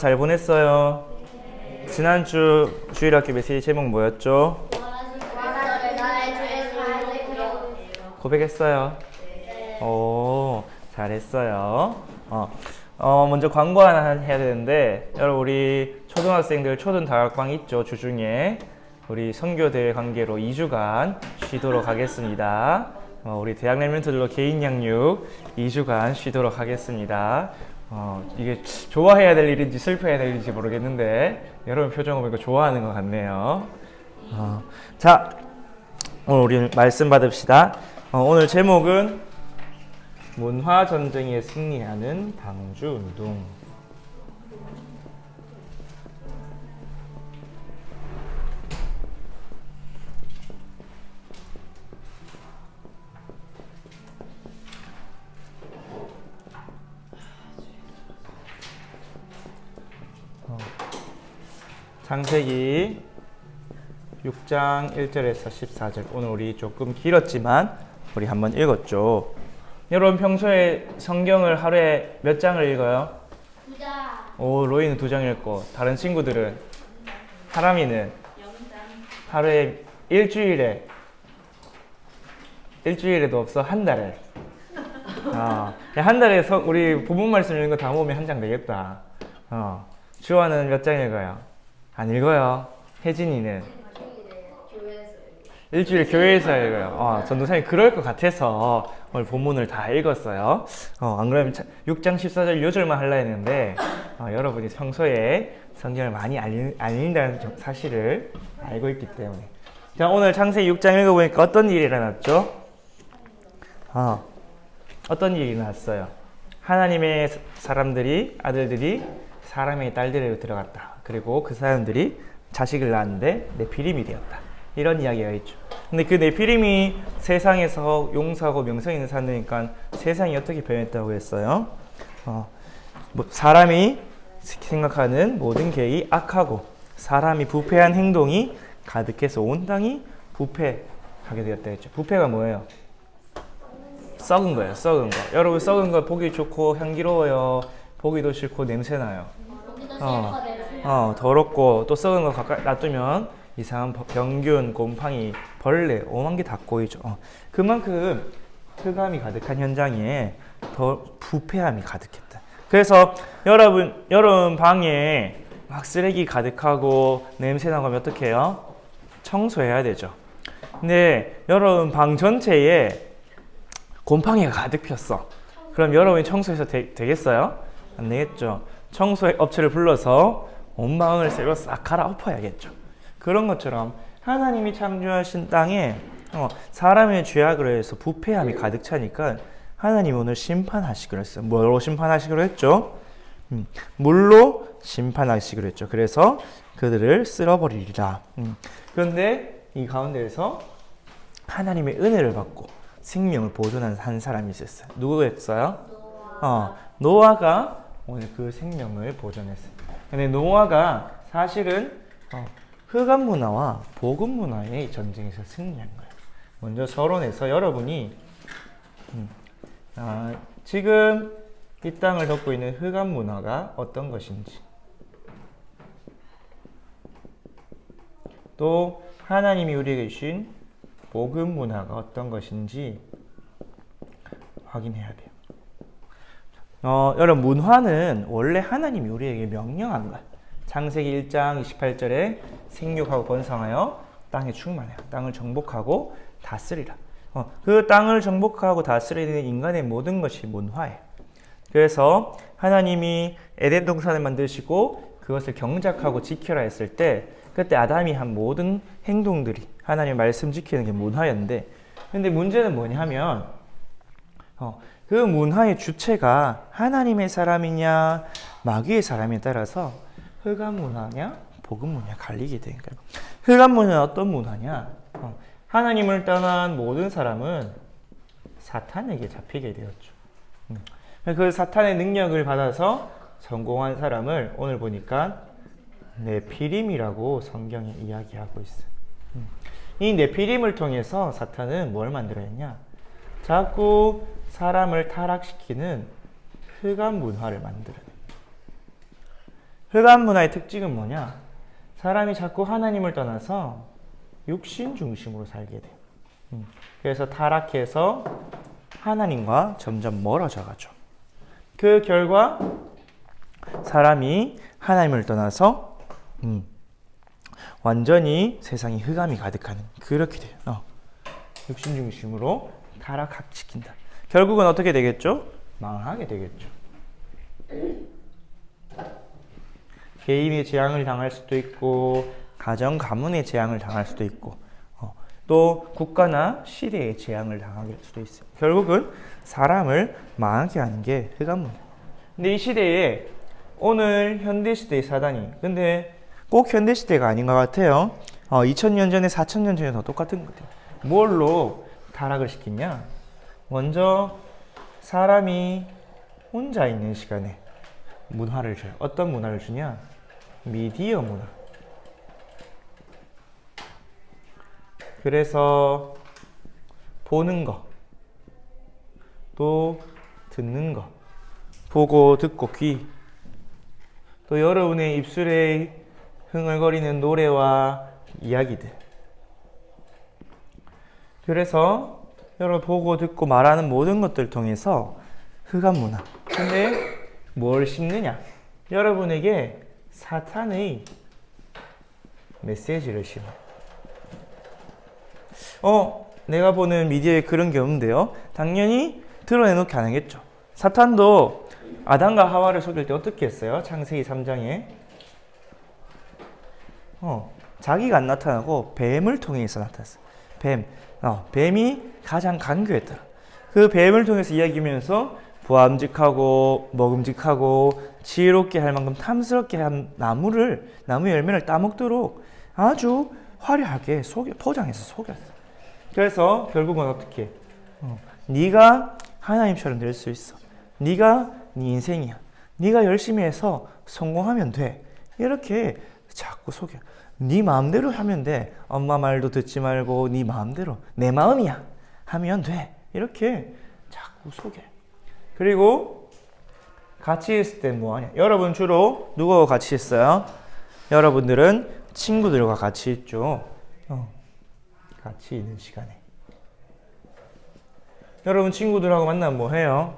잘 보냈어요? 지난주 주일학교 메시지 제목 뭐였죠? 고백했어요? 오, 잘했어요. 먼저 광고 하나 해야 되는데, 여러분 우리 초등학생들 초등 다락방 있죠? 주중에 우리 선교대회 관계로 2주간 쉬도록 하겠습니다. 우리 대학 랩런트들로 개인 양육 2주간 쉬도록 하겠습니다. 이게 좋아해야 될 일인지 슬퍼해야 될 일인지 모르겠는데 여러분 표정을 보니까 좋아하는 것 같네요. 자, 오늘 우리 말씀 받읍시다. 오늘 제목은 문화전쟁에 승리하는 방주운동. 창세기 6장 1절에서 14절. 오늘 우리 조금 길었지만 우리 한번 읽었죠. 여러분 평소에 성경을 하루에 몇 장을 읽어요? 2장. 오, 로이는 2장 읽고, 다른 친구들은? 하람이는? 0장. 하루에 일주일에도 없어? 한 달에? 한 달에 우리 본문 말씀 읽는 거 다 모으면 한 장 되겠다. 주아는 몇 장 읽어요? 안 읽어요. 혜진이는? 일주일에 교회에서 읽어요. 전도사님 그럴 것 같아서 오늘 본문을 다 읽었어요. 안 그러면 6장 14절 요절만 하려 했는데 여러분이 평소에 성경을 많이 안 읽는다는 사실을 알고 있기 때문에. 자, 오늘 창세기 6장 읽어보니까 어떤 일이 일어났죠? 어떤 일이 일어났어요? 하나님의 아들들이 사람의 딸들에게 들어갔다. 그리고 그 사람들이 자식을 낳았는데 네피림이 되었다. 이런 이야기가 있죠. 근데 그 네피림이 세상에서 용사하고 명성 있는 사람이니까 세상이 어떻게 변했다고 했어요? 사람이 생각하는 모든 계획이 악하고 사람이 부패한 행동이 가득해서 온 땅이 부패하게 되었다 했죠. 부패가 뭐예요? 썩은 거예요. 썩은 거. 여러분 썩은 거 보기 좋고 향기로워요. 보기도 싫고 냄새나요. 더럽고 또 썩은 거 가까이 놔두면 이상한 병균, 곰팡이, 벌레, 오만 개 다 꼬이죠. 그만큼 흑암이 가득한 현장에 더 부패함이 가득했다. 그래서 여러분 방에 막 쓰레기 가득하고 냄새나고 하면 어떻게 해요? 청소해야 되죠. 근데 여러분 방 전체에 곰팡이가 가득 폈어. 그럼 여러분이 청소해서 되겠어요? 안 되겠죠. 청소 업체를 불러서 온 방을 새로 싹 갈아엎어야겠죠. 그런 것처럼 하나님이 창조하신 땅에 사람의 죄악으로 해서 부패함이 가득 차니까 하나님이 오늘 심판하시기로 했어요. 뭐로 심판하시기로 했죠? 물로 심판하시기로 했죠. 그래서 그들을 쓸어버리리라. 그런데 이 가운데에서 하나님의 은혜를 받고 생명을 보존한 한 사람이 있었어요. 누구였어요? 노아가 오늘 그 생명을 보존했어요. 근데 노아가 사실은 흑암 문화와 복음 문화의 전쟁에서 승리한 거예요. 먼저 서론에서 여러분이 지금 이 땅을 덮고 있는 흑암 문화가 어떤 것인지, 또 하나님이 우리에게 주신 복음 문화가 어떤 것인지 확인해야 돼요. 여러분 문화는 원래 하나님이 우리에게 명령한 거예요. 창세기 1장 28절에 생육하고 번성하여 땅에 충만해요. 땅을 정복하고 다스리라. 그 땅을 정복하고 다스리는 인간의 모든 것이 문화예요. 그래서 하나님이 에덴 동산을 만드시고 그것을 경작하고 지켜라 했을 때 그때 아담이 한 모든 행동들이 하나님의 말씀 지키는 게 문화였는데, 근데 문제는 뭐냐면 그 문화의 주체가 하나님의 사람이냐 마귀의 사람에 따라서 흑암 문화냐 복음 문화냐 갈리게 되는 거예요. 흑암 문화는 어떤 문화냐? 하나님을 떠난 모든 사람은 사탄에게 잡히게 되었죠. 그 사탄의 능력을 받아서 성공한 사람을 오늘 보니까 네피림이라고 성경에 이야기하고 있어요. 이 네피림을 통해서 사탄은 뭘 만들어냈냐? 자꾸 사람을 타락시키는 흑암 문화를 만들어냅니다. 흑암 문화의 특징은 뭐냐? 사람이 자꾸 하나님을 떠나서 육신 중심으로 살게 돼. 그래서 타락해서 하나님과 점점 멀어져 가죠. 그 결과 사람이 하나님을 떠나서 완전히 세상이 흑암이 가득하는 그렇게 돼요. 육신 중심으로 타락시킨다. 결국은 어떻게 되겠죠? 망하게 되겠죠. 개인의 재앙을 당할 수도 있고 가정, 가문의 재앙을 당할 수도 있고 또 국가나 시대의 재앙을 당할 수도 있어요. 결국은 사람을 망하게 하는 게 흑암문. 근데 이 시대에 오늘 현대시대의 사단이 근데 꼭 현대시대가 아닌 것 같아요. 2000년 전에 4000년 전에 더 똑같은 것 같아요. 뭘로 타락을 시키냐? 먼저 사람이 혼자 있는 시간에 문화를 줘요. 어떤 문화를 주냐? 미디어 문화. 그래서 보는 거, 또 듣는 거, 보고 듣고 귀, 또 여러분의 입술에 흥얼거리는 노래와 이야기들. 그래서 여러분 보고 듣고 말하는 모든 것들을 통해서 흑암 문화. 근데 뭘 심느냐? 여러분에게 사탄의 메시지를 심어. 내가 보는 미디어에 그런 게 없는데요. 당연히 드러내놓게 안 하겠죠. 사탄도 아담과 하와를 속일 때 어떻게 했어요? 창세기 3장에 자기가 안 나타나고 뱀을 통해서 나타났어요. 뱀이 가장 간교했더라. 그 뱀을 통해서 이야기하면서 보암직하고 먹음직하고 지혜롭게 할 만큼 탐스럽게 한 나무 열매를 따먹도록 아주 화려하게 포장해서 속였어. 그래서 결국은 어떻게? 네가 하나님처럼 될 수 있어. 네가 네 인생이야. 네가 열심히 해서 성공하면 돼. 이렇게 자꾸 속여. 네 마음대로 하면 돼. 엄마 말도 듣지 말고 네 마음대로 내 마음이야 하면 돼. 이렇게 자꾸 속여. 그리고 같이 있을 때 뭐하냐? 여러분 주로 누구와 같이 있어요? 여러분들은 친구들과 같이 있죠. 같이 있는 시간에 여러분 친구들하고 만나면 뭐 해요?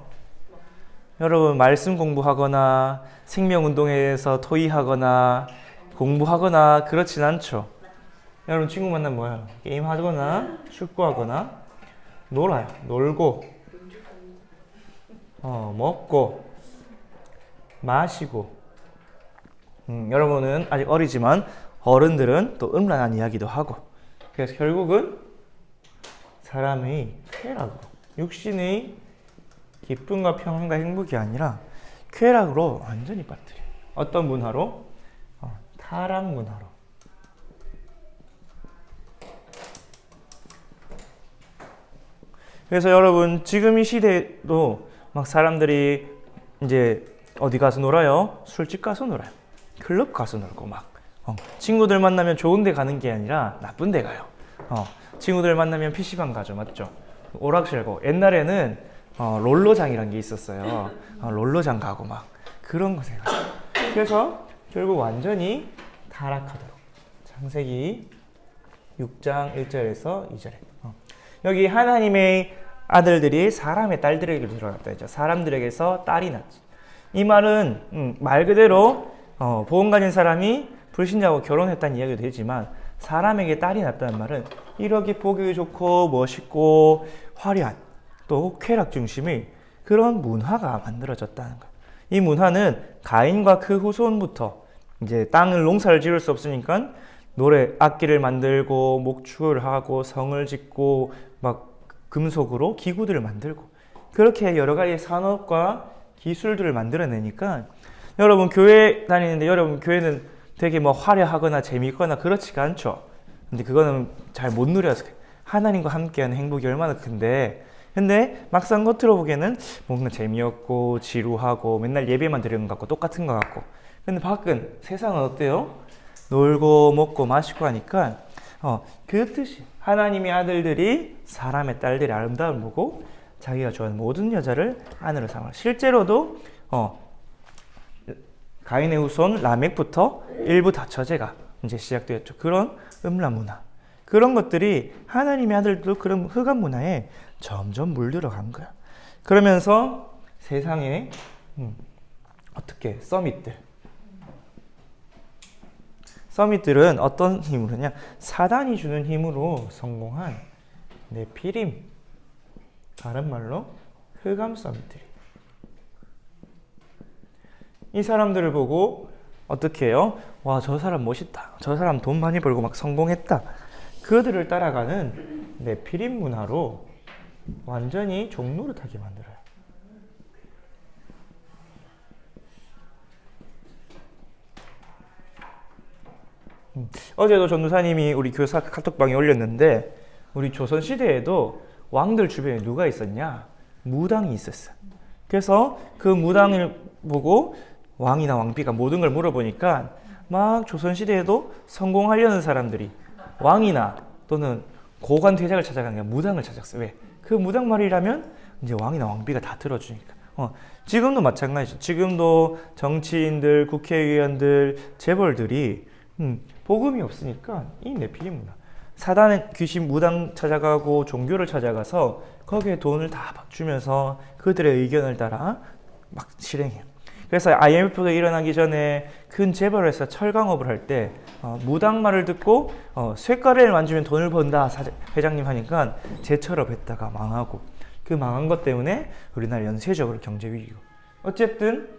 여러분 말씀 공부하거나 생명운동에서 토의하거나 공부하거나 그렇진 않죠. 여러분 친구 만나면 뭐해요? 게임하거나 축구하거나 놀아요. 놀고 먹고 마시고 여러분은 아직 어리지만 어른들은 또 음란한 이야기도 하고 그래서 결국은 사람의 쾌락으로 육신의 기쁨과 평안과 행복이 아니라 쾌락으로 완전히 빠뜨려요. 어떤 문화로? 타락 문화로. 그래서 여러분 지금 이 시대도 막 사람들이 이제 어디 가서 놀아요? 술집 가서 놀아요. 클럽 가서 놀고 막 친구들 만나면 좋은 데 가는 게 아니라 나쁜 데 가요. 친구들 만나면 PC방 가죠. 맞죠? 오락실 가고 옛날에는 롤러장이란 게 있었어요. 롤러장 가고 막 그런 것에 가요. 그래서 결국 완전히 타락하도록 창세기 6장 1절에서 2절에 여기 하나님의 아들들이 사람의 딸들에게 들어갔다 했죠. 사람들에게서 딸이 났지. 이 말은 말 그대로 복음 가진 사람이 불신자하고 결혼했다는 이야기도 되지만 사람에게 딸이 났다는 말은 이렇게 보기 좋고 멋있고 화려한 또 쾌락 중심의 그런 문화가 만들어졌다는 거예요. 이 문화는 가인과 그 후손부터 이제 땅을 농사를 지을 수 없으니까 노래 악기를 만들고 목축을 하고 성을 짓고 막 금속으로 기구들을 만들고 그렇게 여러 가지 산업과 기술들을 만들어내니까 여러분 교회 다니는데 여러분 교회는 되게 뭐 화려하거나 재미있거나 그렇지가 않죠. 근데 그거는 잘 못 누려서 하나님과 함께하는 행복이 얼마나 큰데 근데 막상 겉으로 보기에는 뭔가 재미없고 지루하고 맨날 예배만 드리는 것 같고 똑같은 것 같고 근데 밖은 세상은 어때요? 놀고 먹고 마시고 하니까 그 뜻이 하나님의 아들들이 사람의 딸들의 아름다움을 보고 자기가 좋아하는 모든 여자를 아내로 삼아 실제로도 가인의 후손 라멕부터 일부 다처제가 이제 시작되었죠. 그런 음란 문화. 그런 것들이 하나님의 아들도 그런 흑암 문화에 점점 물들어간 거야. 그러면서 세상에 어떻게 서밋들은 어떤 힘으로냐? 사단이 주는 힘으로 성공한 네피림, 다른 말로 흑암 서밋들이. 이 사람들을 보고 어떻게 해요? 와, 저 사람 멋있다. 저 사람 돈 많이 벌고 막 성공했다. 그들을 따라가는 네피림 문화로 완전히 종노릇하게 만들어요. 어제도 전도사님이 우리 교사 카톡방에 올렸는데, 우리 조선시대에도 왕들 주변에 누가 있었냐? 무당이 있었어. 그래서 그 무당을 보고 왕이나 왕비가 모든 걸 물어보니까 막 조선시대에도 성공하려는 사람들이 왕이나 또는 고관 대작을 찾아가는 게 무당을 찾았어요. 왜? 그 무당 말이라면 이제 왕이나 왕비가 다 들어주니까. 지금도 마찬가지죠. 지금도 정치인들, 국회의원들, 재벌들이 복음이 없으니까 이 네피림 문화, 사단의 귀신 무당 찾아가고 종교를 찾아가서 거기에 돈을 다 주면서 그들의 의견을 따라 막 실행해요. 그래서 IMF가 일어나기 전에 큰 재벌에서 철강업을 할 때 무당 말을 듣고 쇳가래를 만지면 돈을 번다 회장님 하니까 재철업 했다가 망하고, 그 망한 것 때문에 우리나라 연쇄적으로 경제 위기고. 어쨌든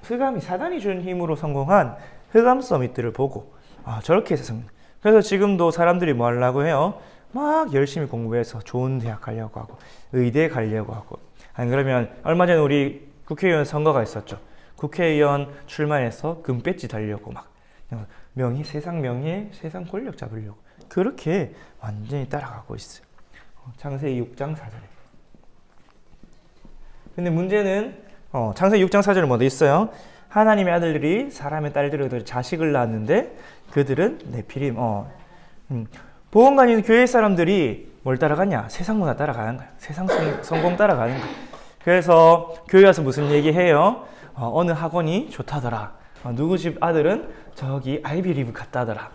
흑암이 사단이 준 힘으로 성공한 흑암 서밋들을 보고 저렇게 해서 그래서 지금도 사람들이 뭐 하려고 해요? 막 열심히 공부해서 좋은 대학 가려고 하고 의대 가려고 하고. 아니 그러면 얼마 전에 우리 국회의원 선거가 있었죠. 국회의원 출마해서 금배지 달려고 막 명예, 세상 권력 잡으려고 그렇게 완전히 따라가고 있어요. 창세기 6장 4절에. 근데 문제는 창세기 6장 4절에 뭐돼 있어요? 하나님의 아들들이 사람의 딸들에게 자식을 낳았는데 그들은 네피림. 보건관인 교회 사람들이 뭘 따라가냐? 세상 문화 따라가는 거야. 세상 성공 따라가는 거야. 그래서 교회 와서 무슨 얘기해요? 어느 학원이 좋다더라. 누구 집 아들은 저기 아이비리브 갔다더라.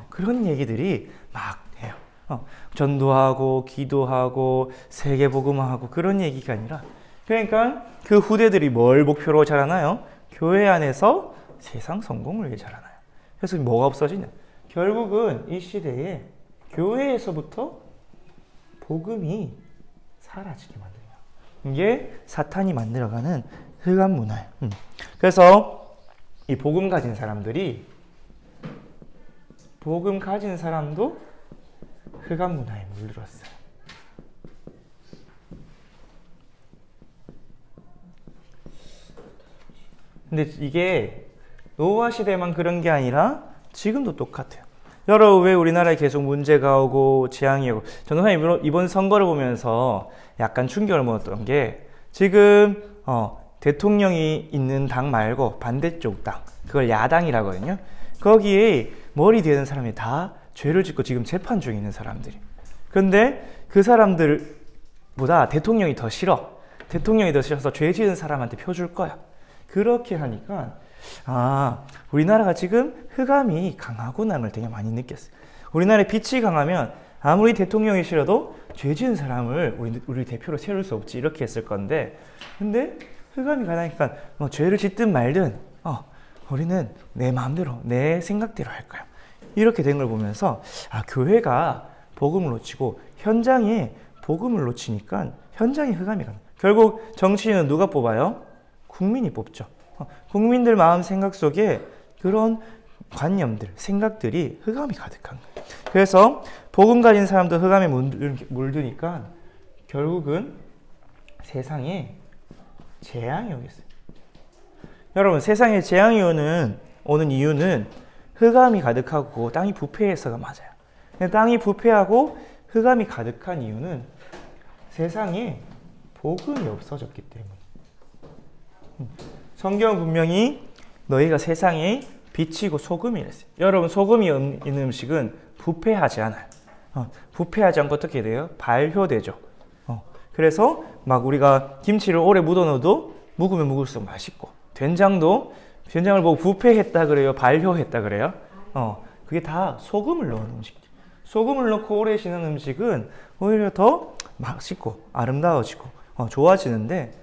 그런 얘기들이 막 해요. 전도하고 기도하고 세계복음화하고 그런 얘기가 아니라, 그러니까 그 후대들이 뭘 목표로 자라나요? 교회 안에서 세상 성공을 위해 자라나요. 그래서 뭐가 없어지냐? 결국은 이 시대에 교회에서부터 복음이 사라지게 만드는 거예요. 이게 사탄이 만들어가는 흑암 문화예요. 그래서 이 복음 가진 사람도 흑암 문화에 물들었어요. 근데 이게 노아 시대만 그런 게 아니라 지금도 똑같아요. 여러분, 왜 우리나라에 계속 문제가 오고 재앙이 오고. 전도사님 이번 선거를 보면서 약간 충격을 먹었던 게, 지금 대통령이 있는 당 말고 반대쪽 당, 그걸 야당이라고 하거든요. 거기에 머리 되는 사람이 다 죄를 짓고 지금 재판 중에 있는 사람들이. 근데 그 사람들보다 대통령이 더 싫어. 대통령이 더 싫어서 죄 지은 사람한테 표 줄 거야. 그렇게 하니까 우리나라가 지금 흑암이 강하구나는 걸 되게 많이 느꼈어요. 우리나라의 빛이 강하면 아무리 대통령이 싫어도 죄 지은 사람을 우리 대표로 세울 수 없지, 이렇게 했을 건데, 근데 흑암이 강하니까 뭐 죄를 짓든 말든 우리는 내 마음대로 내 생각대로 할 거야, 이렇게 된 걸 보면서 교회가 복음을 놓치고 현장에 복음을 놓치니까 현장에 흑암이 강해. 결국 정치인은 누가 뽑아요? 국민이 뽑죠. 국민들 마음 생각 속에 그런 관념들, 생각들이 흑암이 가득한 거예요. 그래서 복음 가진 사람도 흑암에 물드니까 결국은 세상에 재앙이 오겠어요. 여러분, 세상에 재앙이 오는 이유는 흑암이 가득하고 땅이 부패해서가 맞아요. 땅이 부패하고 흑암이 가득한 이유는 세상에 복음이 없어졌기 때문에. 성경은 분명히 너희가 세상에 빛이고 소금이라 했어요. 여러분, 소금이 있는 음식은 부패하지 않아요. 부패하지 않고 어떻게 돼요? 발효되죠. 그래서 막 우리가 김치를 오래 묻어놓어도 묵으면 묵을수록 맛있고, 된장을 보고 부패했다 그래요? 발효했다 그래요? 그게 다 소금을 넣은 음식. 소금을 넣고 오래 쉬는 음식은 오히려 더 맛있고 아름다워지고 좋아지는데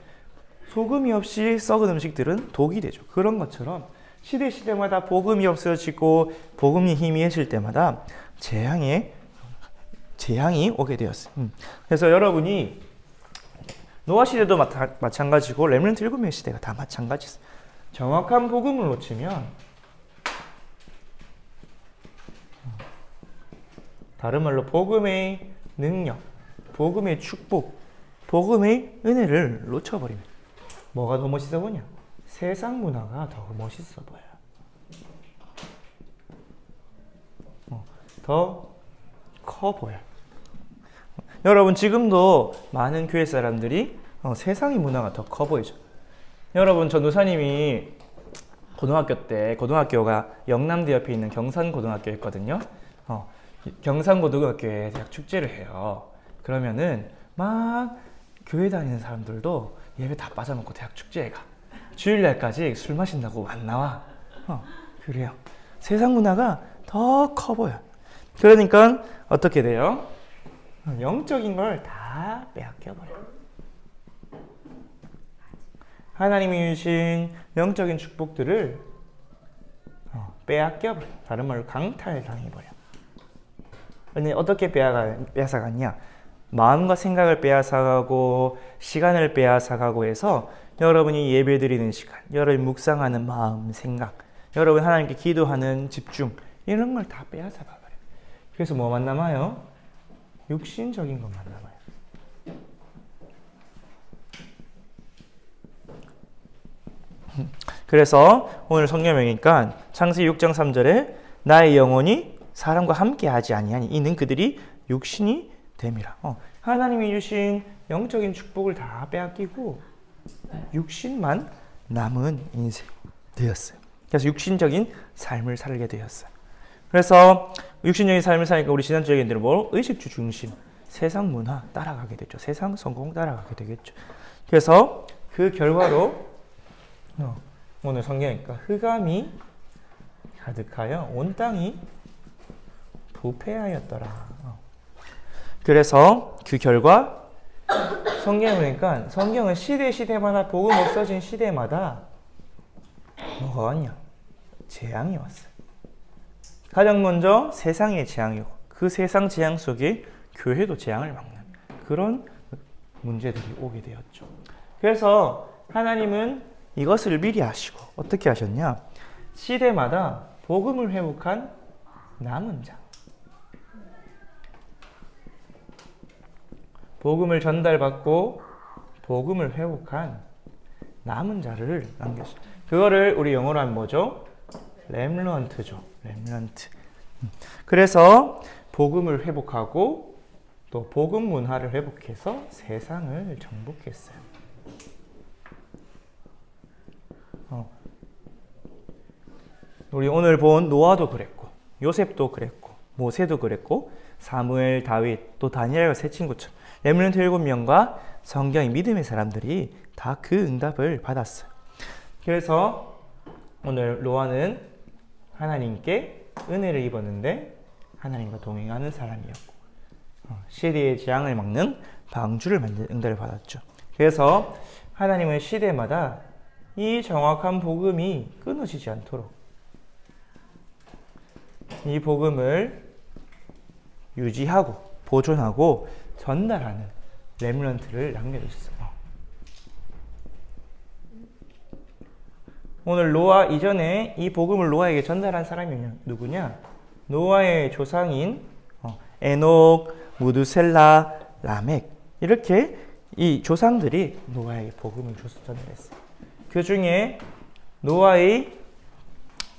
소금이 없이 썩은 음식들은 독이 되죠. 그런 것처럼 시대마다 복음이 없어지고 복음이 희미해질 때마다 재앙이 오게 되었어요. 그래서 여러분이 노아 시대도 마찬가지고 렘넌트 7명의 시대가 다 마찬가지였어요. 정확한 복음을 놓치면 다른 말로 복음의 능력, 복음의 축복, 복음의 은혜를 놓쳐버립니다. 뭐가 더 멋있어 보냐? 세상 문화가 더 멋있어 보여요. 더 커 보여요. 여러분 지금도 많은 교회 사람들이 세상의 문화가 더 커 보이죠. 여러분 전도사님이 고등학교가 영남대 옆에 있는 경산고등학교였거든요. 경산고등학교에 대학 축제를 해요. 그러면은 막 교회 다니는 사람들도 예배 다 빠져먹고 대학 축제에 가. 주일날까지 술 마신다고 안 나와. 그래요. 세상 문화가 더 커 보여. 그러니까 어떻게 돼요? 영적인 걸 다 빼앗겨버려. 하나님이 주신 영적인 축복들을 빼앗겨버려. 다른 말로 강탈당해버려. 근데 어떻게 빼앗아갔냐? 마음과 생각을 빼앗아가고 시간을 빼앗아가고 해서 여러분이 예배드리는 시간, 여러분이 묵상하는 마음, 생각, 여러분 하나님께 기도하는 집중 이런 걸 다 빼앗아가버려요. 그래서 뭐만 남아요? 육신적인 것만 남아요. 그래서 오늘 성경이니까 창세기 6장 3절에 나의 영혼이 사람과 함께 하지 아니하니 이는 그들이 육신이 됨이라. 하나님이 주신 영적인 축복을 다 빼앗기고 육신만 남은 인생 되었어요. 그래서 육신적인 삶을 살게 되었어요. 그래서 육신적인 삶을 사니까 우리 지난주에 얘기한 대로 뭐 의식주 중심, 세상 문화 따라가게 되죠. 세상 성공 따라가게 되겠죠. 그래서 그 결과로 오늘 성경이니까 흑암이 가득하여 온 땅이 부패하였더라. 그래서 그 결과 성경을 보니까 성경은 시대마다 복음 없어진 시대마다 뭐가 왔냐? 재앙이 왔어요. 가장 먼저 세상의 재앙이고 그 세상 재앙 속에 교회도 재앙을 막는 그런 문제들이 오게 되었죠. 그래서 하나님은 이것을 미리 아시고 어떻게 하셨냐? 시대마다 복음을 회복한 남은 자, 복음을 전달받고 복음을 회복한 남은 자를 남겼어요. 그거를 우리 영어로 하면 뭐죠? 렘넌트죠. 렘넌트. 그래서 복음을 회복하고 또 복음 문화를 회복해서 세상을 정복했어요. 우리 오늘 본 노아도 그랬고 요셉도 그랬고 모세도 그랬고 사무엘, 다윗, 또 다니엘과 세 친구처럼 렘넌트 7명과 성경의 믿음의 사람들이 다 그 응답을 받았어요. 그래서 오늘 노아는 하나님께 은혜를 입었는데 하나님과 동행하는 사람이었고 시대의 재앙을 막는 방주를 만든 응답을 받았죠. 그래서 하나님은 시대마다 이 정확한 복음이 끊어지지 않도록 이 복음을 유지하고 보존하고 전달하는 렘넌트를 남겨주셨어요. 오늘 노아 이전에 이 복음을 노아에게 전달한 사람이 누구냐? 노아의 조상인 에녹, 무드셀라, 라멕 이렇게 이 조상들이 노아에게 복음을 전달했어요. 그 중에 노아의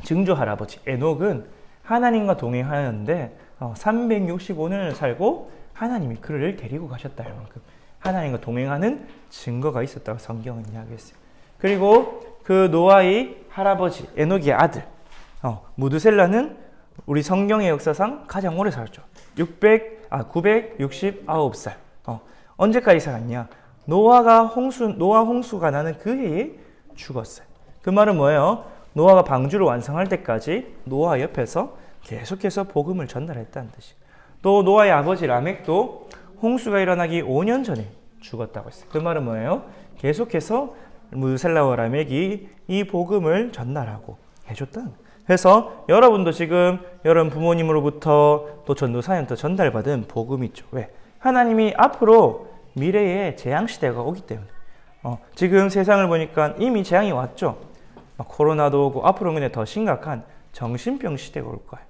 증조 할아버지 에녹은 하나님과 동행하였는데 365년을 살고 하나님이 그를 데리고 가셨다 할 만큼 하나님과 동행하는 증거가 있었다고 성경은 이야기했어요. 그리고 그 노아의 할아버지 에녹의 아들 무드셀라는 우리 성경의 역사상 가장 오래 살았죠. 969살. 언제까지 살았냐? 노아 홍수가 나는 그 해에 죽었어요. 그 말은 뭐예요? 노아가 방주를 완성할 때까지 노아 옆에서 계속해서 복음을 전달했다는 뜻이에요. 또 노아의 아버지 라멕도 홍수가 일어나기 5년 전에 죽었다고 했어요. 그 말은 뭐예요? 계속해서 무셀라와 라멕이 이 복음을 전달하고 해줬다는 거예요. 그래서 여러분도 지금 여러분 부모님으로부터 또 전도사님부터 전달받은 복음이 있죠. 왜? 하나님이 앞으로 미래에 재앙시대가 오기 때문에 지금 세상을 보니까 이미 재앙이 왔죠. 막 코로나도 오고 앞으로는 근데 더 심각한 정신병 시대가 올 거예요.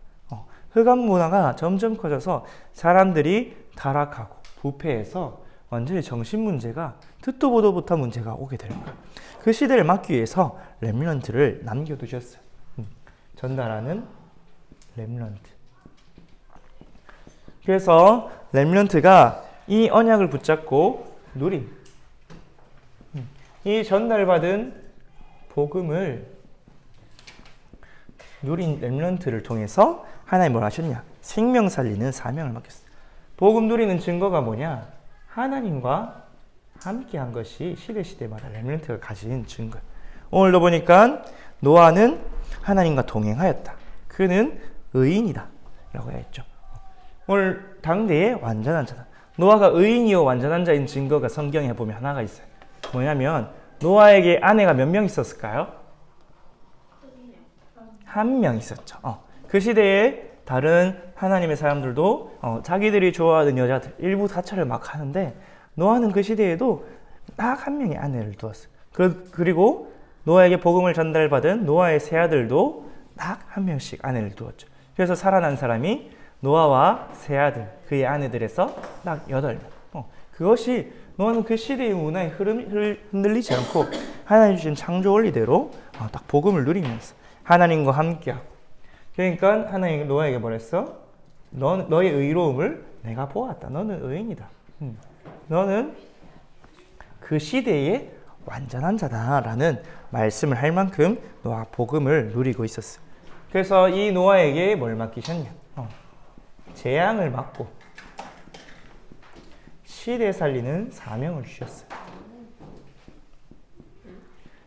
흑암 문화가 점점 커져서 사람들이 타락하고 부패해서 완전히 정신 문제가 듣도 보도 못한 문제가 오게 되는 거예요. 그 시대를 막기 위해서 렘넌트를 남겨두셨어요. 전달하는 렘넌트. 그래서 렘넌트가 이 언약을 붙잡고 누린 이 전달받은 복음을 누린 렘넌트를 통해서 하나님이 뭘 하셨냐? 생명 살리는 사명을 맡겼어요. 복음 누리는 증거가 뭐냐? 하나님과 함께한 것이 시대마다 렘넌트가 가진 증거예요. 오늘도 보니까 노아는 하나님과 동행하였다. 그는 의인이다 라고 했죠. 오늘 당대의 완전한 자다. 노아가 의인이요 완전한 자인 증거가 성경에 보면 하나가 있어요. 뭐냐면 노아에게 아내가 몇 명 있었을까요? 한 명 있었죠. 그 시대에 다른 하나님의 사람들도 자기들이 좋아하는 여자들 일부 사찰을 막 하는데 노아는 그 시대에도 딱 한 명의 아내를 두었어요. 그리고 노아에게 복음을 전달받은 노아의 세 아들도 딱 한 명씩 아내를 두었죠. 그래서 살아난 사람이 노아와 세 아들, 그의 아내들에서 딱 8명. 그것이 노아는 그 시대의 문화의 흐름을 흔들리지 않고 하나님 주신 창조 원리대로 딱 복음을 누리면서 하나님과 함께하고. 그러니까 하나님이 노아에게 뭐랬어? 너의 의로움을 내가 보았다. 너는 의인이다. 너는 그 시대의 완전한 자다라는 말씀을 할 만큼 노아가 복음을 누리고 있었어요. 그래서 이 노아에게 뭘 맡기셨냐? 재앙을 맡고 시대 살리는 사명을 주셨어요.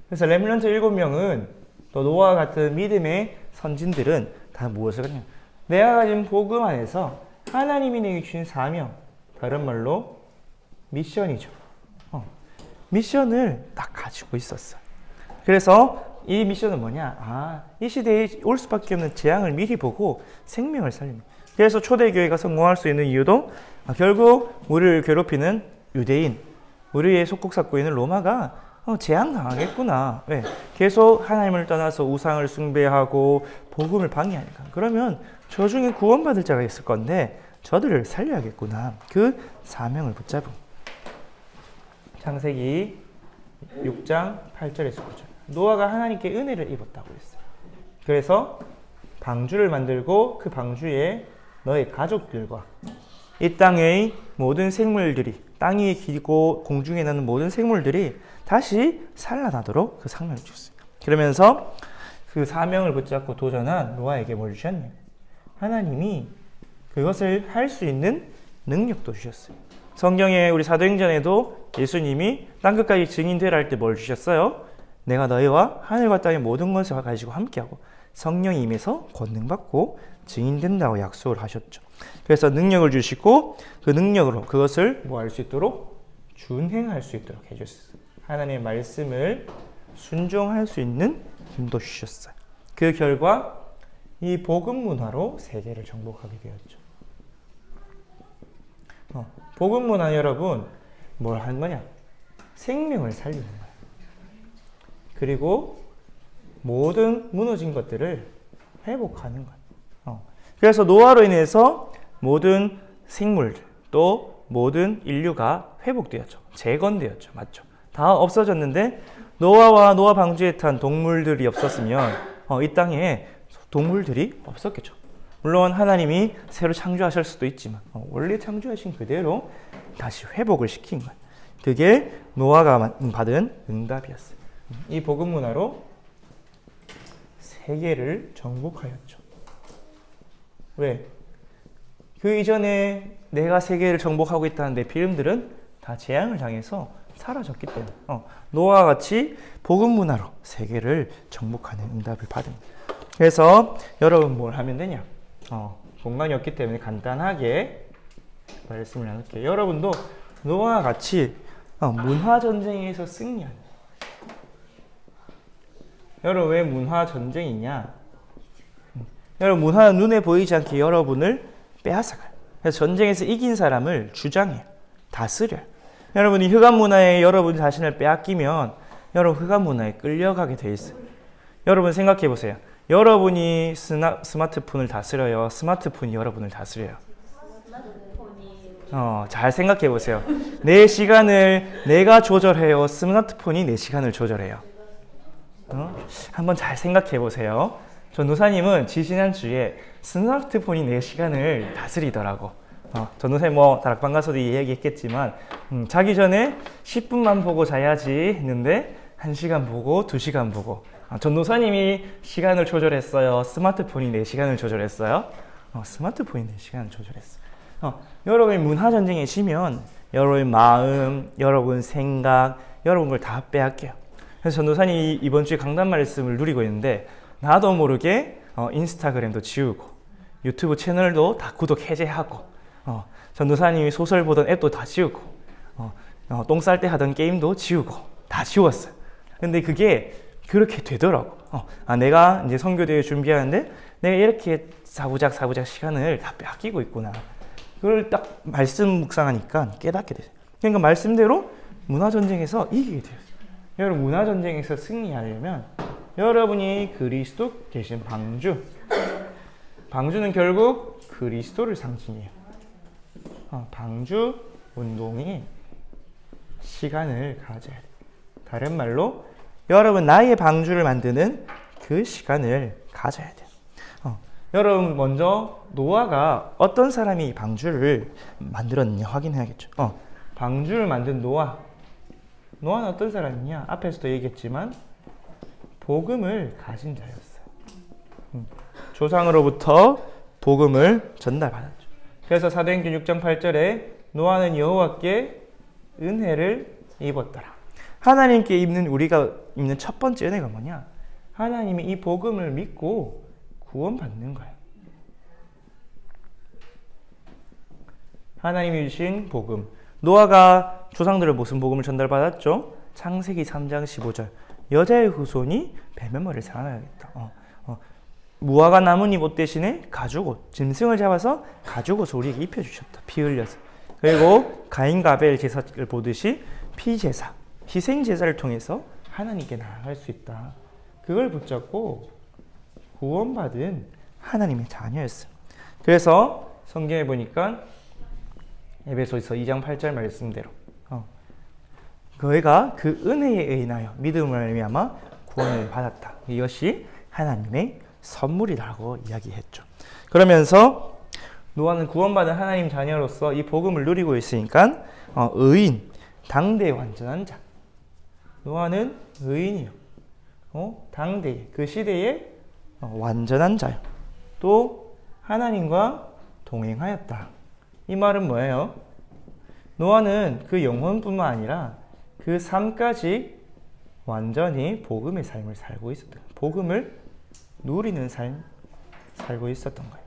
그래서 렘넌트 7명은 또 노아와 같은 믿음의 선진들은 다 무엇을 하냐? 내가 가진 복음 안에서 하나님이 내게 주신 사명, 다른 말로 미션이죠. 미션을 딱 가지고 있었어요. 그래서 이 미션은 뭐냐? 이 시대에 올 수밖에 없는 재앙을 미리 보고 생명을 살립니다. 그래서 초대교회가 성공할 수 있는 이유도 결국 우리를 괴롭히는 유대인, 우리의 속국사고인은 로마가 재앙 당하겠구나. 왜? 계속 하나님을 떠나서 우상을 숭배하고 복음을 방해하니까. 그러면 저 중에 구원받을 자가 있을 건데 저들을 살려야겠구나. 그 사명을 붙잡은. 창세기 6장 8절에서 9절. 노아가 하나님께 은혜를 입었다고 했어요. 그래서 방주를 만들고 그 방주에 너의 가족들과 이 땅의 모든 생물들이, 땅 위에 기고 공중에 나는 모든 생물들이 다시 살아나도록 그 사명을 주셨어요. 그러면서 그 사명을 붙잡고 도전한 노아에게 뭘 주셨냐? 하나님이 그것을 할 수 있는 능력도 주셨어요. 성경에 우리 사도행전에도 예수님이 땅끝까지 증인되라 할 때 뭘 주셨어요? 내가 너희와 하늘과 땅의 모든 것을 가지고 함께하고 성령이 임해서 권능받고 증인된다고 약속을 하셨죠. 그래서 능력을 주시고 그 능력으로 그것을 뭐 할 수 있도록 준행할 수 있도록 해주셨어요. 하나님의 말씀을 순종할 수 있는 힘도 주셨어요. 그 결과 이 복음 문화로 세계를 정복하게 되었죠. 복음 문화 여러분 뭘 한 거냐? 생명을 살리는 거예요. 그리고 모든 무너진 것들을 회복하는 거예요. 그래서 노아로 인해서 모든 생물들 또 모든 인류가 회복되었죠. 재건되었죠. 맞죠? 다 없어졌는데 노아와 노아 방주에 탄 동물들이 없었으면 이 땅에 동물들이 없었겠죠. 물론 하나님이 새로 창조하실 수도 있지만 원래 창조하신 그대로 다시 회복을 시킨 거예요. 그게 노아가 받은 응답이었어요. 이 복음 문화로 세계를 정복하였죠. 왜? 그 이전에 내가 세계를 정복하고 있다는 내 필름들은 다 재앙을 당해서 사라졌기 때문에 노아와 같이 복음 문화로 세계를 정복하는 응답을 받습니다. 그래서 여러분 뭘 하면 되냐? 공간이 없기 때문에 간단하게 말씀을 나눌게요. 여러분도 노아와 같이 문화 전쟁에서 승리하는. 여러분 왜 문화 전쟁이냐? 여러분 문화는 눈에 보이지 않게 여러분을 빼앗아가요. 그래서 전쟁에서 이긴 사람을 주장해요. 다스려요. 여러분이 흑암 문화에 여러분 자신을 빼앗기면 여러분 흑암 문화에 끌려가게 돼 있어요. 여러분 생각해 보세요. 여러분이 스마트폰을 다스려요? 스마트폰이 여러분을 다스려요? 잘 생각해 보세요. 내 시간을 내가 조절해요? 스마트폰이 내 시간을 조절해요? 한번 잘 생각해 보세요. 전도사님은 지지난주에 스마트폰이 내 시간을 다스리더라고. 전도사님 다락방 가서도 이야기했겠지만 자기 전에 10분만 보고 자야지 했는데 1시간 보고 2시간 보고. 전도사님이 시간을 조절했어요? 스마트폰이 내 시간을 조절했어요? 스마트폰이 내 시간을 조절했어요. 여러분이 문화전쟁에 지면 여러분의 마음, 여러분 생각, 여러분 걸 다 빼앗겨요. 그래서 전도사님이 이번 주에 강단 말씀을 누리고 있는데 나도 모르게 인스타그램도 지우고 유튜브 채널도 다 구독 해제하고 전도사님이 소설 보던 앱도 다 지우고 똥 쌀 때 하던 게임도 지우고 다 지웠어요. 근데 그게 그렇게 되더라고. 내가 이제 선교대회 준비하는데 내가 이렇게 사부작 시간을 다 빼앗기고 있구나. 그걸 딱 말씀 묵상하니까 깨닫게 됐어요. 그러니까 말씀대로 문화전쟁에서 이기게 되었어요. 여러분 문화전쟁에서 승리하려면 여러분이 그리스도 대신 방주는 결국 그리스도를 상징해요. 방주 운동이 시간을 가져야 돼요. 다른 말로 여러분 나의 방주를 만드는 그 시간을 가져야 돼요. 여러분 먼저 노아가 어떤 사람이 방주를 만들었느냐 확인해야겠죠. 방주를 만든 노아는 어떤 사람이냐? 앞에서도 얘기했지만 복음을 가진 자였어요. 조상으로부터 복음을 전달받았죠. 그래서 사도행전 6장 8절에 노아는 여호와께 은혜를 입었더라. 하나님께 우리가 입는 첫 번째 은혜가 뭐냐? 하나님이 이 복음을 믿고 구원받는 거예요. 하나님이 주신 복음. 노아가 조상들을 무슨 복음을 전달받았죠? 창세기 3장 15절. 여자의 후손이 뱀의 머리를 살아나야겠다. 무화과 나뭇잎 옷 대신에 가죽옷, 짐승을 잡아서 가죽옷을 우리에게 입혀주셨다. 피 흘려서. 그리고 가인과 아벨 제사를 보듯이 피제사, 희생제사를 통해서 하나님께 나아갈 수 있다. 그걸 붙잡고 구원받은 하나님의 자녀였어요. 그래서 성경에 보니까 에베소서 2장 8절 말씀대로 그가 그 은혜에 의하여 믿음을 말미암아 구원을 받았다. 이것이 하나님의 선물이라고 이야기했죠. 그러면서 노아는 구원받은 하나님 자녀로서 이 복음을 누리고 있으니까 의인, 당대의 완전한 자. 노아는 의인이요. 당대 그 시대의 완전한 자요. 또 하나님과 동행하였다. 이 말은 뭐예요? 노아는 그 영혼뿐만 아니라 그 삶까지 완전히 복음의 삶을 살고 있었던 거예요. 복음을 누리는 삶 살고 있었던 거예요.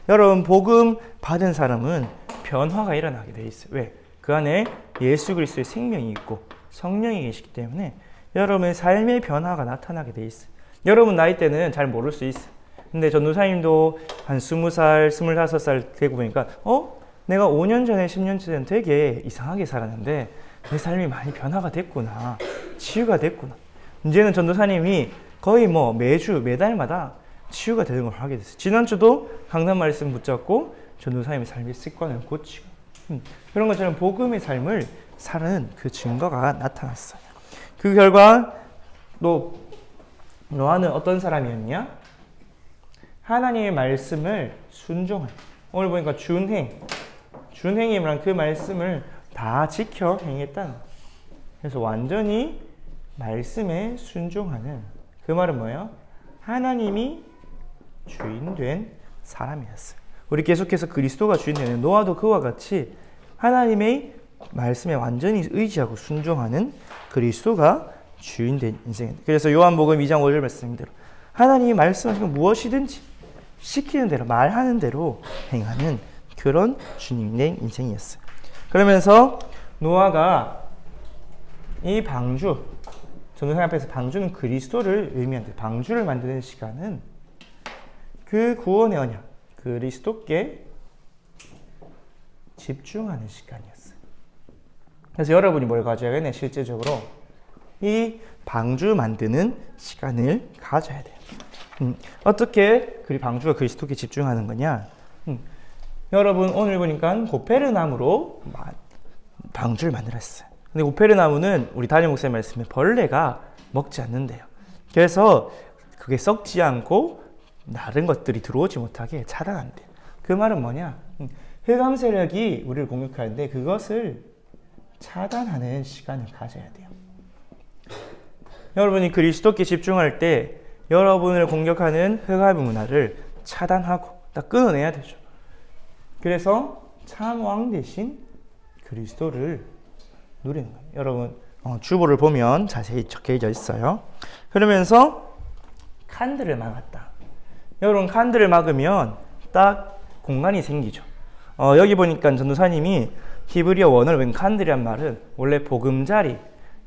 여러분 복음 받은 사람은 변화가 일어나게 돼 있어요. 왜? 그 안에 예수 그리스도의 생명이 있고 성령이 계시기 때문에 여러분의 삶의 변화가 나타나게 돼 있어요. 여러분 나이 때는 잘 모를 수 있어요. 근데 전도사님도 한 20살, 25살 되고 보니까 내가 5년 전에 10년 전에 되게 이상하게 살았는데 내 삶이 많이 변화가 됐구나. 치유가 됐구나. 이제는 전도사님이 거의 매달마다 치유가 되는 걸 하게 됐어요. 지난주도 강단 말씀 붙잡고 전도사님의 삶의 습관을 고치고 그런 것처럼 복음의 삶을 사는 그 증거가 나타났어요. 그 결과 또 노아는 어떤 사람이었냐? 하나님의 말씀을 순종한. 오늘 보니까 준행이란 그 말씀을 다 지켜 행했다는. 그래서 완전히 말씀에 순종하는. 그 말은 뭐예요? 하나님이 주인된 사람이었어요. 우리 계속해서 그리스도가 주인되는 노아도 그와 같이 하나님의 말씀에 완전히 의지하고 순종하는 그리스도가 주인 된 인생입니다. 그래서 요한복음 2장 5절 말씀대로 하나님이 말씀하시는 무엇이든지 시키는 대로 말하는 대로 행하는 그런 주님의 인생이었어요. 그러면서 노아가 이 방주, 전도사님 앞에서 방주는 그리스도를 의미하는데 방주를 만드는 시간은 그 구원의 언약, 그리스도께 집중하는 시간이었어요. 그래서 여러분이 뭘 가져야겠네? 실제적으로 이 방주 만드는 시간을 가져야 돼요. 어떻게 방주가 그리스도께 집중하는 거냐? 여러분 오늘 보니까 고페르나무로 방주를 만들었어요. 근데 고페르나무는 우리 담임 목사님 말씀에 벌레가 먹지 않는데요. 그래서 그게 썩지 않고 다른 것들이 들어오지 못하게 차단한대요. 그 말은 뭐냐? 흑암 세력이 우리를 공격하는데 그것을 차단하는 시간을 가져야 돼요. 여러분이 그리스도께 집중할 때 여러분을 공격하는 흑암의 문화를 차단하고 딱 끊어내야 되죠. 그래서 참 왕 대신 그리스도를 누리는 거예요. 여러분 주보를 보면 자세히 적혀져 있어요. 그러면서 칸들을 막았다. 여러분 칸들을 막으면 딱 공간이 생기죠. 여기 보니까 전도사님이 히브리어 원어로 칸들이란 말은 원래 보금자리,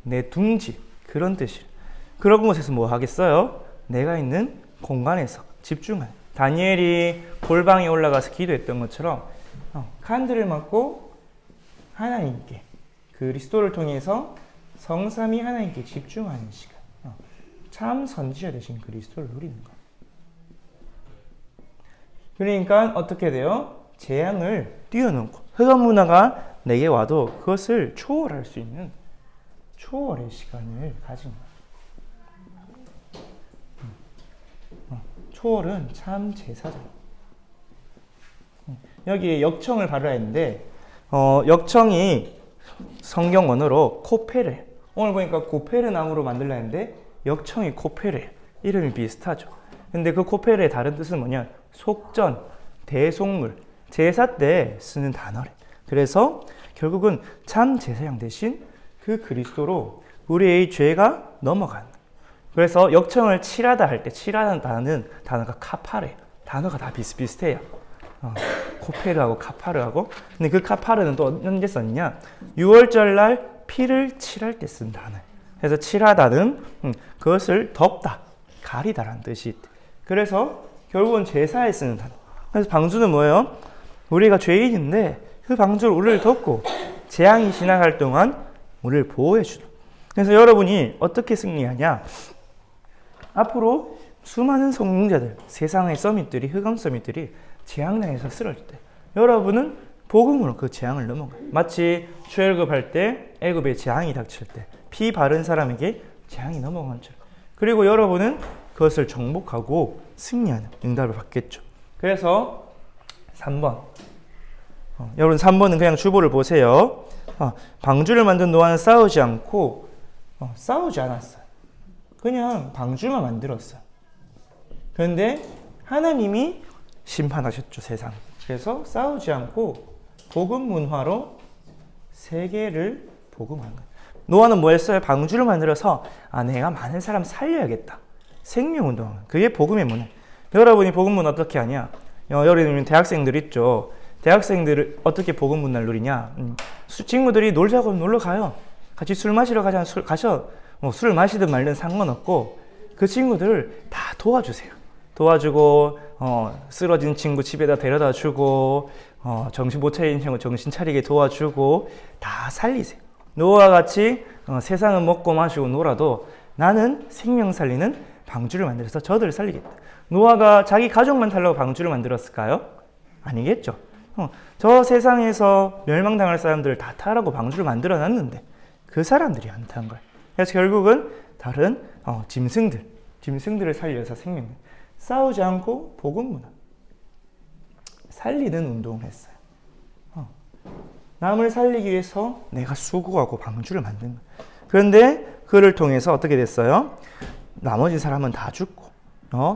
내 둥지 그런 뜻이에요. 그런 곳에서 뭐 하겠어요? 내가 있는 공간에서 집중하는. 다니엘이 골방에 올라가서 기도했던 것처럼 칸들을 막고 하나님께 그리스도를 통해서 성삼위 하나님께 집중하는 시간. 참 선지자 되신 그리스도를 누리는 것. 그러니까 어떻게 돼요? 재앙을 뛰어넘고 흑암 문화가 내게 와도 그것을 초월할 수 있는 초월의 시간을 가진 거예요. 초월은 참 제사장. 여기에 역청을 발휘 했는데 역청이 성경 언어로 코페르. 오늘 보니까 코페르 나무로 만들려 했는데 역청이 코페르. 이름이 비슷하죠. 근데 그 코페르의 다른 뜻은 뭐냐? 속전, 대속물, 제사 때 쓰는 단어래. 그래서 결국은 참 제사장 대신 그 그리스도로 우리의 죄가 넘어가는. 그래서 역청을 칠하다 할 때 칠하다는 단어가 카파르예요. 단어가 다 비슷비슷해요. 코페르하고 카파르하고. 근데 그 카파르는 또 언제 썼냐? 6월절 날 피를 칠할 때 쓴 단어예요. 그래서 칠하다는 그것을 덮다, 가리다라는 뜻이 있대. 그래서 결국은 제사에 쓰는 단어. 그래서 방주는 뭐예요? 우리가 죄인인데 그 방주를 우리를 덮고 재앙이 지나갈 동안 우리를 보호해 주는. 그래서 여러분이 어떻게 승리하냐? 앞으로 수많은 성공자들, 세상의 서밋들이, 흑암 서밋들이 재앙난에서 쓰러질 때 여러분은 복음으로 그 재앙을 넘어가요. 마치 출애굽할 때 애굽에 재앙이 닥칠 때 피 바른 사람에게 재앙이 넘어간 것처럼. 그리고 여러분은 그것을 정복하고 승리하는 응답을 받겠죠. 그래서 3번. 여러분 3번은 그냥 주보를 보세요. 방주를 만든 노아는 싸우지 않고 싸우지 않았어요. 그냥 방주만 만들었어요. 그런데 하나님이 심판하셨죠, 세상. 그래서 싸우지 않고 복음 문화로 세계를 복음한 거예요. 노아는 뭐 했어요? 방주를 만들어서 내가 많은 사람 살려야겠다. 생명운동하는 거예요. 그게 복음의 문화. 여러분이 복음 문화 어떻게 하냐? 여러분 대학생들 있죠. 대학생들을 어떻게 복음 문화를 누리냐? 친구들이 놀자고 놀러 가요. 같이 술 마시러 가자. 가셔. 술을 마시든 말든 상관없고 그 친구들을 다 도와주세요. 도와주고 쓰러진 친구 집에다 데려다 주고 정신 못 차리는 친구 정신 차리게 도와주고 다 살리세요. 노아와 같이 세상은 먹고 마시고 놀아도 나는 생명 살리는 방주를 만들어서 저들을 살리겠다. 노아가 자기 가족만 살려고 방주를 만들었을까요? 아니겠죠. 저 세상에서 멸망당할 사람들을 다 타라고 방주를 만들어놨는데 그 사람들이 안 탄 거예요. 그래서 결국은 다른 짐승들을 살려서 생명, 싸우지 않고 복음 문화, 살리는 운동을 했어요. 남을 살리기 위해서 내가 수고하고 방주를 만든 거예요. 그런데 그를 통해서 어떻게 됐어요? 나머지 사람은 다 죽고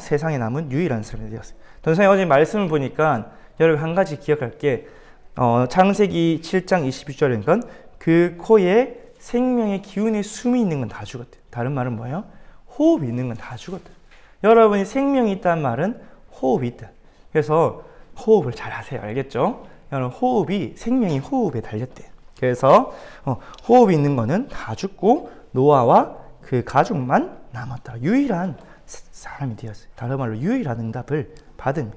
세상에 남은 유일한 사람이 되었어요. 전선생님 어제 말씀을 보니까 여러분 한 가지 기억할 게 창세기 7장 22절인 건 그 코에 생명의 기운의 숨이 있는 건 다 죽었대. 다른 말은 뭐예요? 호흡이 있는 건 다 죽었대. 여러분이 생명이 있다는 말은 호흡이 있다. 그래서 호흡을 잘 하세요. 알겠죠? 여러분 호흡이 생명이 호흡에 달렸대요. 그래서 호흡이 있는 거는 다 죽고 노아와 그 가족만 남았다. 유일한 사람이 되었어요. 다른 말로 유일한 응답을 받은.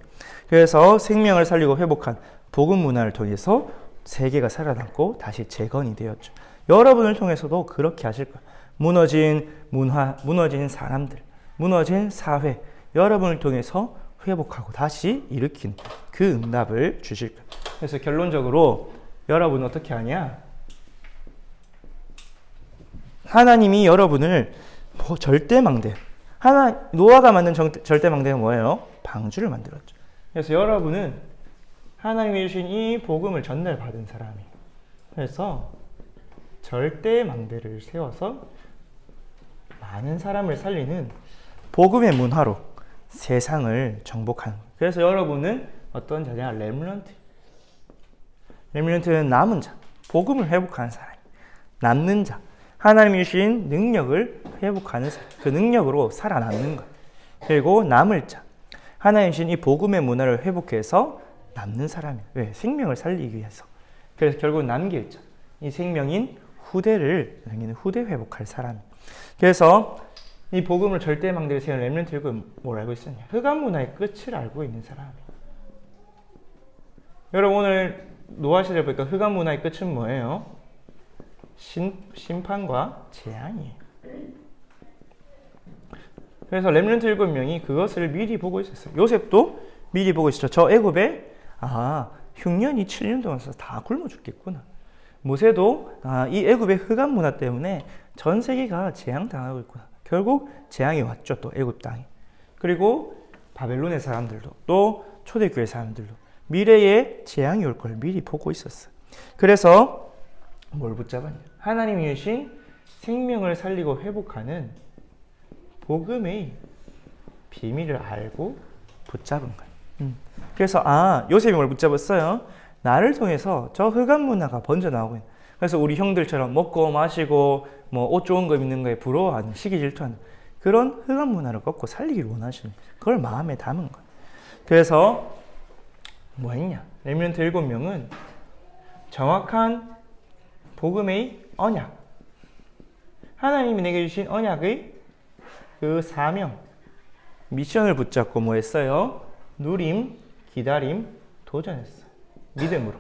그래서 생명을 살리고 회복한 복음 문화를 통해서 세계가 살아남고 다시 재건이 되었죠. 여러분을 통해서도 그렇게 하실 거예요. 무너진 문화, 무너진 사람들, 무너진 사회, 여러분을 통해서 회복하고 다시 일으킨 그 응답을 주실 거예요. 그래서 결론적으로 여러분 어떻게 하냐? 하나님이 여러분을 절대망대, 노아가 만든 절대망대는 뭐예요? 방주를 만들었죠. 그래서 여러분은 하나님이 주신 이 복음을 전달받은 사람이에요. 그래서 절대망대를 세워서 많은 사람을 살리는 복음의 문화로 세상을 정복하는 거예요. 그래서 여러분은 어떤 자냐? 렘넌트. 렘넌트는 남은 자, 복음을 회복하는 사람, 남는 자, 하나님이 주신 능력을 회복하는 사람, 그 능력으로 살아남는 것. 그리고 남을 자, 하나님이 주신 이 복음의 문화를 회복해서 남는 사람이에요. 왜? 생명을 살리기 위해서. 그래서 결국 남길 자, 이 생명인 후대를 후대 회복할 사람. 그래서 이 복음을 절대망대에 세운 렘넌트가 뭘 알고 있었냐? 흑암 문화의 끝을 알고 있는 사람이에요. 여러분 오늘 노아 시절 보니까 흑암 문화의 끝은 뭐예요? 심판과 재앙이에요. 그래서 렘넌트 7명이 그것을 미리 보고 있었어요. 요셉도 미리 보고 있었죠. 저 애굽에 흉년이 7년 동안 다 굶어 죽겠구나. 모세도 이 애굽의 흑암 문화 때문에 전 세계가 재앙당하고 있구나. 결국 재앙이 왔죠. 또 애굽 땅에. 그리고 바벨론의 사람들도 또 초대교회 사람들도 미래에 재앙이 올 걸 미리 보고 있었어요. 그래서 뭘 붙잡았냐? 하나님이 주신 생명을 살리고 회복하는 복음의 비밀을 알고 붙잡은 거예요. 그래서 요셉이 뭘 붙잡았어요? 나를 통해서 저 흑암 문화가 번져나오고 있는. 그래서 우리 형들처럼 먹고 마시고 뭐 옷 좋은 거 입는 거에 부러워하는, 시기 질투하는 그런 흑암 문화를 꺾고 살리기를 원하시는, 그걸 마음에 담은 거예요. 그래서 뭐 했냐? 렘넌트 7명은 정확한 복음의 언약, 하나님이 내게 주신 언약의 그 사명, 미션을 붙잡고 뭐 했어요? 누림, 기다림, 도전했어요. 믿음으로.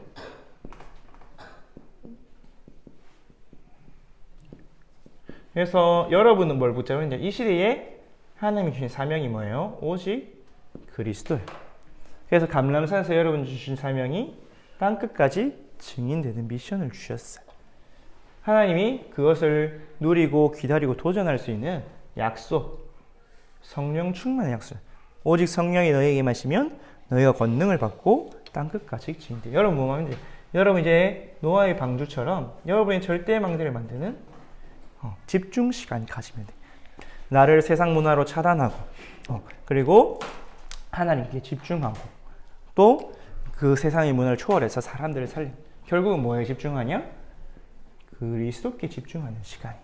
그래서 여러분은 뭘 붙잡았냐? 이 시대에 하나님이 주신 사명이 뭐예요? 오직 그리스도예요. 그래서 감람산에서 여러분 주신 사명이 땅끝까지 증인되는 미션을 주셨어요. 하나님이 그것을 누리고 기다리고 도전할 수 있는 약속, 성령 충만의 약속. 오직 성령이 너희에게 마시면 너희가 권능을 받고 땅끝까지 증인돼. 여러분 뭐 하면 돼요? 여러분 이제 노아의 방주처럼 여러분이 절대망대를 만드는 집중 시간 가지면 돼요. 나를 세상 문화로 차단하고 그리고 하나님께 집중하고 또 그 세상의 문화를 초월해서 사람들을 살리는. 결국은 뭐에 집중하냐? 그리스도께 집중하는 시간이.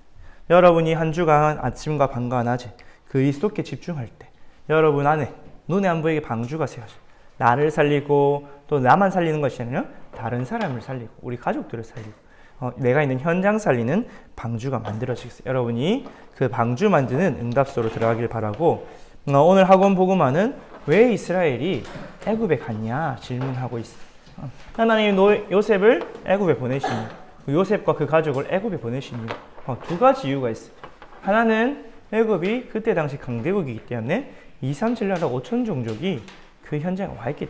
여러분이 한 주간 아침과 밤과 낮에 그리스도께 집중할 때 여러분 안에 눈에 안 보이게 방주가 세워져. 나를 살리고 또 나만 살리는 것이 아니라 다른 사람을 살리고 우리 가족들을 살리고 내가 있는 현장 살리는 방주가 만들어지겠어요. 여러분이 그 방주 만드는 응답소로 들어가길 바라고, 오늘 학원 복음화는 왜 이스라엘이 애굽에 갔냐 질문하고 있어요. 하나님이 요셉을 애굽에 보내신 이유, 요셉과 그 가족을 애굽에 보내신 이유, 두 가지 이유가 있어요. 하나는 애굽이 그때 당시 강대국이기 때문에 2, 3, 7 나라 5천 종족이 그 현장에 와 있기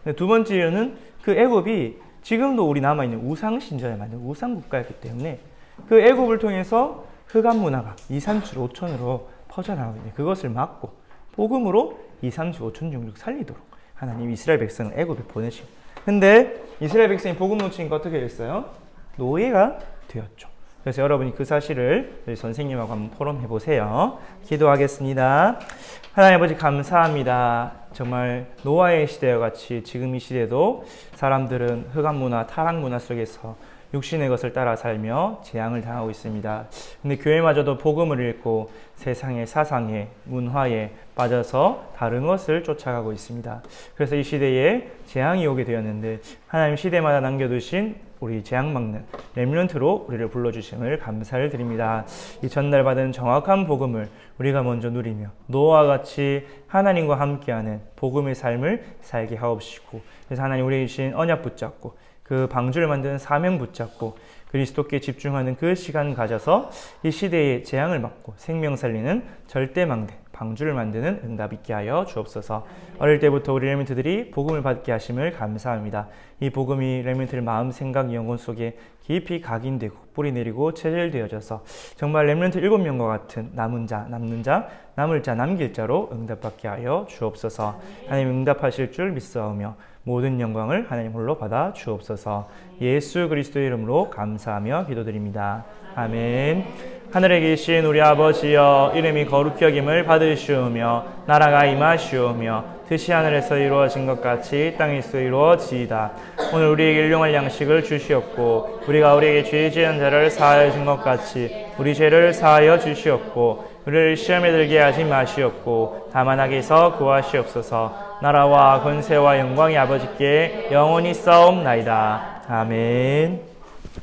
때문에. 두 번째 이유는 그 애굽이 지금도 우리 남아있는 우상 신전에 만든 우상 국가였기 때문에 그 애굽을 통해서 흑암 문화가 2, 3, 7, 5천으로 퍼져나가고 있는 그것을 막고 복음으로 2, 3, 7, 5천 종족 살리도록 하나님 이스라엘 백성을 애굽에 보내시고. 근데 이스라엘 백성이 복음 놓치니까 어떻게 됐어요? 노예가 되었죠. 그래서 여러분이 그 사실을 저희 선생님하고 한번 포럼해 보세요. 기도하겠습니다. 하나님 아버지 감사합니다. 정말 노아의 시대와 같이 지금 이 시대도 사람들은 흑암 문화, 타락 문화 속에서 육신의 것을 따라 살며 재앙을 당하고 있습니다. 근데 교회마저도 복음을 읽고 세상의 사상에, 문화에 빠져서 다른 것을 쫓아가고 있습니다. 그래서 이 시대에 재앙이 오게 되었는데 하나님 시대마다 남겨두신 우리 재앙 막는 렘넌트로 우리를 불러주심을 감사를 드립니다. 이 전달받은 정확한 복음을 우리가 먼저 누리며 노아와 같이 하나님과 함께하는 복음의 삶을 살게 하옵시고, 그래서 하나님 우리에게 주신 언약 붙잡고 그 방주를 만드는 사명 붙잡고 그리스도께 집중하는 그 시간 가져서 이 시대의 재앙을 막고 생명 살리는 절대망대 방주를 만드는 응답 있게 하여 주옵소서. 어릴 때부터 우리 렘넌트들이 복음을 받게 하심을 감사합니다. 이 복음이 렘넌트들 마음, 생각, 영혼 속에 깊이 각인되고 뿌리 내리고 체질되어져서 정말 렘넌트 7명과 같은 남은 자, 남는 자, 남을 자, 남길 자로 응답받게 하여 주옵소서. 하나님 응답하실 줄 믿사오며 모든 영광을 하나님 홀로 받아 주옵소서. 예수 그리스도의 이름으로 감사하며 기도드립니다. 아멘. 하늘에 계신 우리 아버지여, 이름이 거룩히 여김을 받으시오며 나라가 임하시오며 뜻이 하늘에서 이루어진 것 같이 땅에서 이루어지이다. 오늘 우리에게 일용할 양식을 주시옵고 우리가 우리에게 죄 지은 자를 사하여 준 것 같이 우리 죄를 사하여 주시옵고 우리를 시험에 들게 하지 마시옵고 다만 악에서 구하시옵소서. 나라와 권세와 영광이 아버지께 영원히 싸움나이다. 아멘.